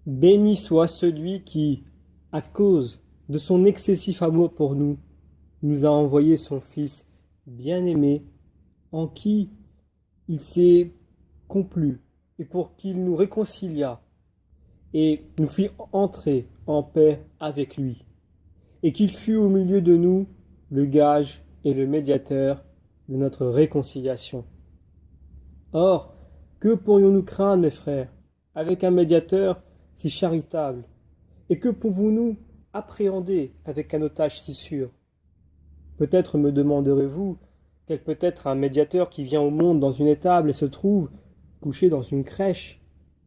Béni soit celui qui, à cause de son excessif amour pour nous, nous a envoyé son Fils bien-aimé, en qui il s'est complu, et pour qu'il nous réconcilia, et nous fit entrer en paix avec lui, et qu'il fut au milieu de nous le gage et le médiateur de notre réconciliation. Or, que pourrions-nous craindre, mes frères, avec un médiateur si charitable, et que pouvons-nous appréhender avec un otage si sûr? Peut-être me demanderez-vous quel peut être un médiateur qui vient au monde dans une étable et se trouve couché dans une crèche,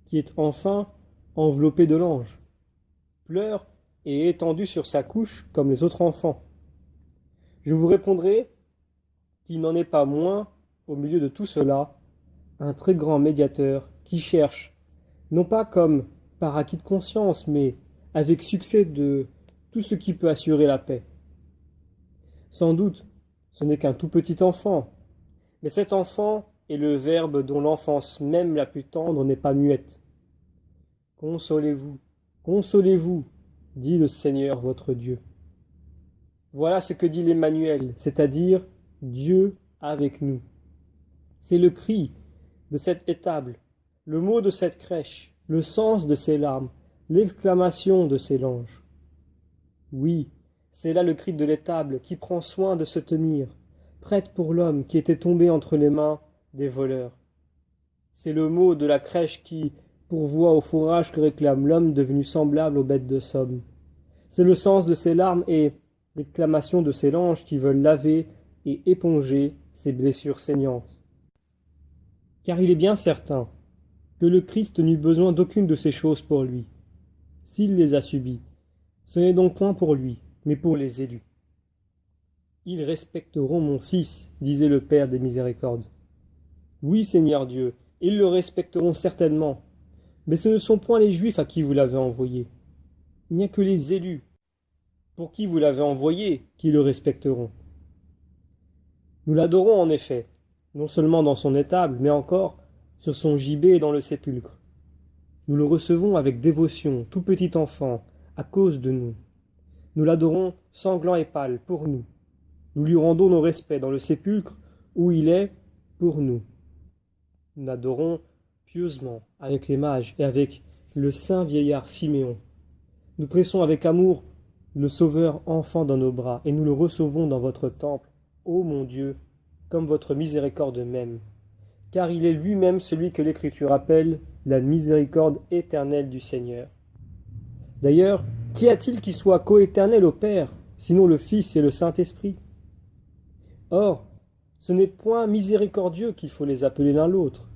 qui est enfin enveloppé de l'ange, pleure et est étendu sur sa couche comme les autres enfants. Je vous répondrai qu'il n'en est pas moins, au milieu de tout cela, un très grand médiateur qui cherche, non pas comme par acquis de conscience, mais avec succès de tout ce qui peut assurer la paix. Sans doute, ce n'est qu'un tout petit enfant, mais cet enfant est le Verbe dont l'enfance même la plus tendre n'est pas muette. Consolez-vous, dit le Seigneur votre Dieu. Voilà ce que dit l'Emmanuel, c'est-à-dire Dieu avec nous. C'est le cri de cette étable, le mot de cette crèche, le sens de ces larmes, l'exclamation de ces langes. Oui, c'est là le cri de l'étable qui prend soin de se tenir, prête pour l'homme qui était tombé entre les mains des voleurs. C'est le mot de la crèche qui pourvoit au fourrage que réclame l'homme devenu semblable aux bêtes de somme. C'est le sens de ces larmes et l'exclamation de ces langes qui veulent laver et éponger ces blessures saignantes. Car il est bien certain que le Christ n'eut besoin d'aucune de ces choses pour lui. S'il les a subies, ce n'est donc point pour lui, mais pour les élus. Ils respecteront mon Fils, disait le Père des miséricordes. Oui, Seigneur Dieu, ils le respecteront certainement, mais ce ne sont point les Juifs à qui vous l'avez envoyé. Il n'y a que les élus, pour qui vous l'avez envoyé, qui le respecteront. Nous l'adorons en effet, non seulement dans son étable, mais encore sur son gibet et dans le sépulcre. Nous le recevons avec dévotion, tout petit enfant, à cause de nous. Nous l'adorons sanglant et pâle, pour nous. Nous lui rendons nos respects dans le sépulcre, où il est, pour nous. Nous l'adorons pieusement, avec les mages et avec le saint vieillard Siméon. Nous pressons avec amour le Sauveur enfant dans nos bras, et nous le recevons dans votre temple, ô mon Dieu, comme votre miséricorde même. Car il est lui-même celui que l'Écriture appelle la miséricorde éternelle du Seigneur. D'ailleurs, qu'y a-t-il qui soit coéternel au Père, sinon le Fils et le Saint-Esprit? Or, ce n'est point miséricordieux qu'il faut les appeler l'un l'autre.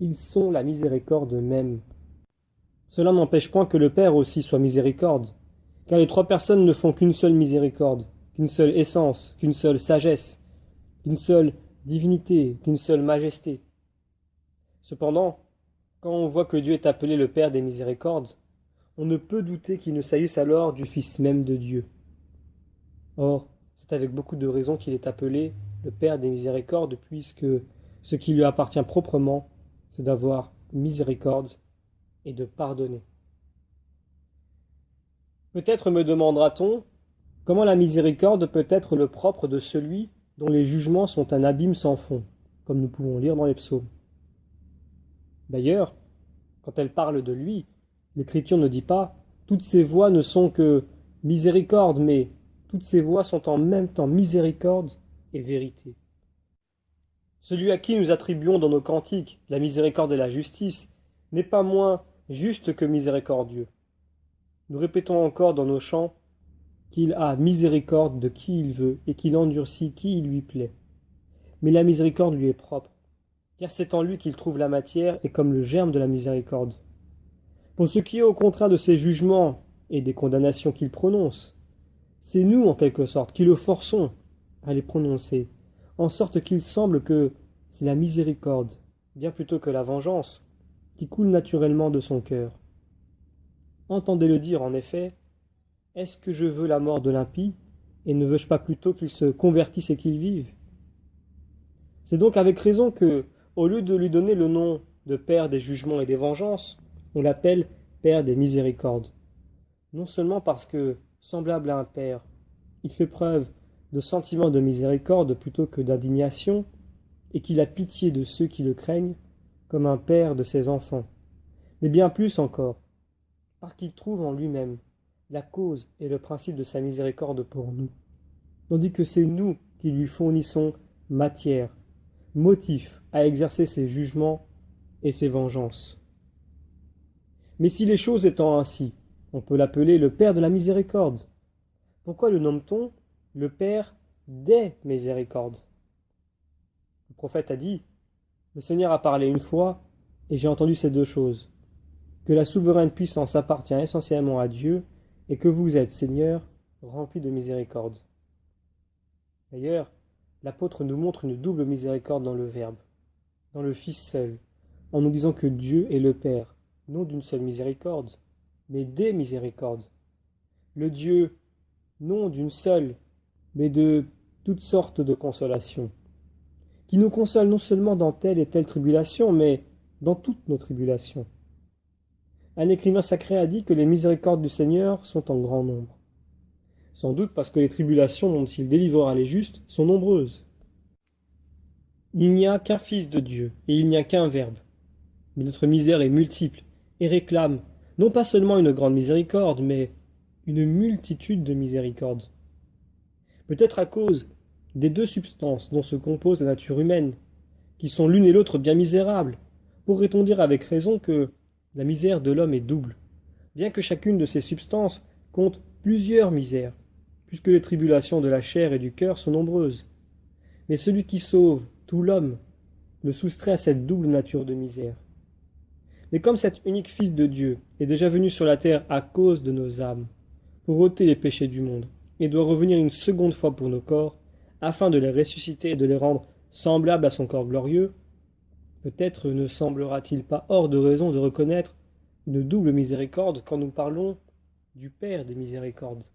Ils sont la miséricorde même. Cela n'empêche point que le Père aussi soit miséricorde, car les trois personnes ne font qu'une seule miséricorde, qu'une seule essence, qu'une seule sagesse, qu'une seule divinité, qu'une seule majesté. Cependant, quand on voit que Dieu est appelé le Père des miséricordes, on ne peut douter qu'il ne s'agisse alors du Fils même de Dieu. Or, c'est avec beaucoup de raison qu'il est appelé le Père des miséricordes, puisque ce qui lui appartient proprement, c'est d'avoir miséricorde et de pardonner. Peut-être me demandera-t-on comment la miséricorde peut être le propre de celui dont les jugements sont un abîme sans fond, comme nous pouvons lire dans les psaumes. D'ailleurs, quand elle parle de lui, l'Écriture ne dit pas « toutes ces voies ne sont que miséricorde », mais « toutes ces voies sont en même temps miséricorde et vérité ». Celui à qui nous attribuons dans nos cantiques la miséricorde et la justice n'est pas moins juste que miséricordieux. Nous répétons encore dans nos chants qu'il a miséricorde de qui il veut et qu'il endurcit qui il lui plaît. Mais la miséricorde lui est propre, car c'est en lui qu'il trouve la matière et comme le germe de la miséricorde. Pour ce qui est au contraire de ses jugements et des condamnations qu'il prononce, c'est nous en quelque sorte qui le forçons à les prononcer, en sorte qu'il semble que c'est la miséricorde, bien plutôt que la vengeance, qui coule naturellement de son cœur. Entendez-le dire en effet, est-ce que je veux la mort de l'impie, et ne veux-je pas plutôt qu'il se convertisse et qu'il vive? C'est donc avec raison que, au lieu de lui donner le nom de Père des jugements et des vengeances, on l'appelle Père des miséricordes. Non seulement parce que, semblable à un père, il fait preuve de sentiments de miséricorde plutôt que d'indignation, et qu'il a pitié de ceux qui le craignent, comme un père de ses enfants, mais bien plus encore, parce qu'il trouve en lui-même la cause et le principe de sa miséricorde pour nous, tandis que c'est nous qui lui fournissons matière, motif à exercer ses jugements et ses vengeances. Mais si les choses étant ainsi, on peut l'appeler le Père de la miséricorde. Pourquoi le nomme-t-on le Père des miséricordes? Le prophète a dit, le Seigneur a parlé une fois, et j'ai entendu ces deux choses, que la souveraine puissance appartient essentiellement à Dieu, et que vous êtes, Seigneur, rempli de miséricorde. D'ailleurs, l'apôtre nous montre une double miséricorde dans le Verbe, dans le Fils seul, en nous disant que Dieu est le Père, non d'une seule miséricorde, mais des miséricordes. Le Dieu, non d'une seule, mais de toutes sortes de consolations, qui nous console non seulement dans telle et telle tribulation, mais dans toutes nos tribulations. Un écrivain sacré a dit que les miséricordes du Seigneur sont en grand nombre. Sans doute parce que les tribulations dont il délivrera les justes sont nombreuses. Il n'y a qu'un Fils de Dieu, et il n'y a qu'un Verbe. Mais notre misère est multiple, et réclame, non pas seulement une grande miséricorde, mais une multitude de miséricordes. Peut-être à cause des deux substances dont se compose la nature humaine, qui sont l'une et l'autre bien misérables, pourrait-on dire avec raison que la misère de l'homme est double, bien que chacune de ces substances compte plusieurs misères, puisque les tribulations de la chair et du cœur sont nombreuses. Mais celui qui sauve tout l'homme le soustrait à cette double nature de misère. Mais comme cet unique Fils de Dieu est déjà venu sur la terre à cause de nos âmes, pour ôter les péchés du monde, et doit revenir une seconde fois pour nos corps, afin de les ressusciter et de les rendre semblables à son corps glorieux, peut-être ne semblera-t-il pas hors de raison de reconnaître une double miséricorde quand nous parlons du Père des miséricordes.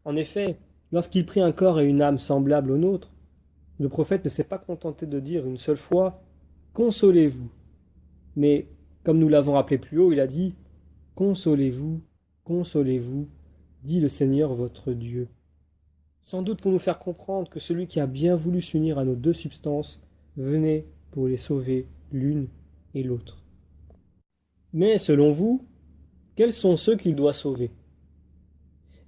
En effet, lorsqu'il prit un corps et une âme semblables aux nôtres, le prophète ne s'est pas contenté de dire une seule fois « Consolez-vous ». Mais, comme nous l'avons rappelé plus haut, il a dit « Consolez-vous, consolez-vous, dit le Seigneur votre Dieu ». Sans doute pour nous faire comprendre que celui qui a bien voulu s'unir à nos deux substances venait pour les sauver l'une et l'autre. Mais, selon vous, quels sont ceux qu'il doit sauver?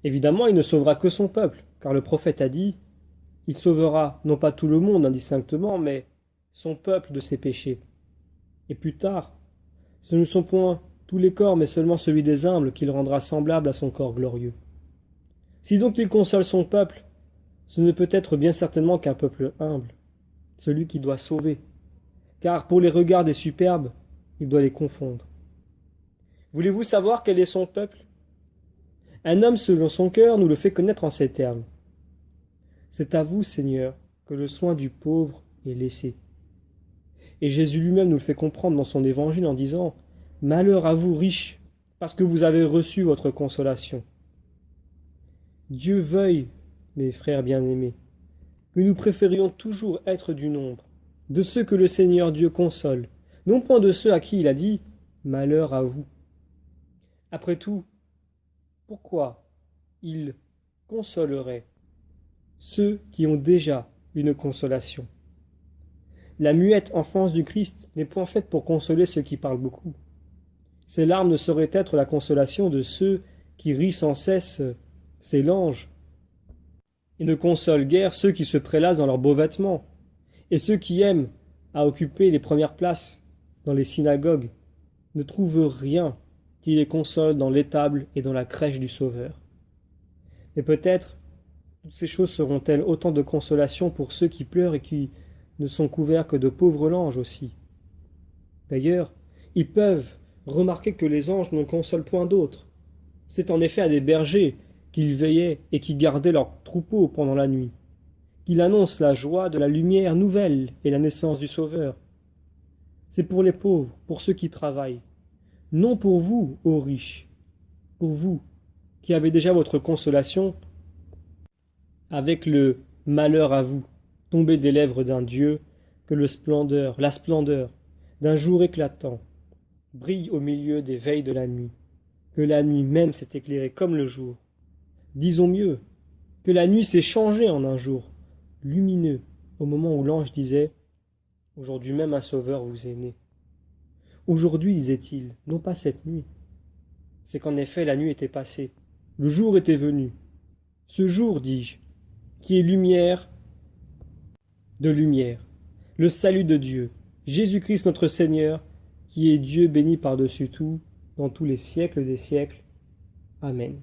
Évidemment, il ne sauvera que son peuple, car le prophète a dit « Il sauvera non pas tout le monde indistinctement, mais son peuple de ses péchés ». Et plus tard, ce ne sont point tous les corps, mais seulement celui des humbles qu'il rendra semblable à son corps glorieux. Si donc il console son peuple, ce ne peut être bien certainement qu'un peuple humble, celui qui doit sauver, car pour les regards des superbes, il doit les confondre. Voulez-vous savoir quel est son peuple? Un homme selon son cœur nous le fait connaître en ces termes. C'est à vous, Seigneur, que le soin du pauvre est laissé. Et Jésus lui-même nous le fait comprendre dans son évangile en disant « Malheur à vous, riches, parce que vous avez reçu votre consolation. » Dieu veuille, mes frères bien-aimés, que nous préférions toujours être du nombre, de ceux que le Seigneur Dieu console, non point de ceux à qui il a dit « Malheur à vous ». Après tout, pourquoi il consolerait ceux qui ont déjà une consolation? La muette enfance du Christ n'est point faite pour consoler ceux qui parlent beaucoup. Ces larmes ne sauraient être la consolation de ceux qui rient sans cesse ces langes, et ne consolent guère ceux qui se prélassent dans leurs beaux vêtements, et ceux qui aiment à occuper les premières places dans les synagogues ne trouvent rien qui les console dans l'étable et dans la crèche du Sauveur. Mais peut-être toutes ces choses seront-elles autant de consolation pour ceux qui pleurent et qui ne sont couverts que de pauvres langes aussi. D'ailleurs, ils peuvent remarquer que les anges n'en consolent point d'autres. C'est en effet à des bergers qu'ils veillaient et qui gardaient leurs troupeaux pendant la nuit, qu'ils annoncent la joie de la lumière nouvelle et la naissance du Sauveur. C'est pour les pauvres, pour ceux qui travaillent, non pour vous, ô riches, pour vous qui avez déjà votre consolation avec le malheur à vous, tombé des lèvres d'un Dieu, que la splendeur d'un jour éclatant, brille au milieu des veilles de la nuit, que la nuit même s'est éclairée comme le jour. Disons mieux, que la nuit s'est changée en un jour, lumineux, au moment où l'ange disait « Aujourd'hui même un sauveur vous est né ». Aujourd'hui, disait-il, non pas cette nuit. C'est qu'en effet la nuit était passée, le jour était venu. Ce jour, dis-je, qui est lumière de lumière, le salut de Dieu, Jésus-Christ notre Seigneur, qui est Dieu béni par-dessus tout, dans tous les siècles des siècles. Amen.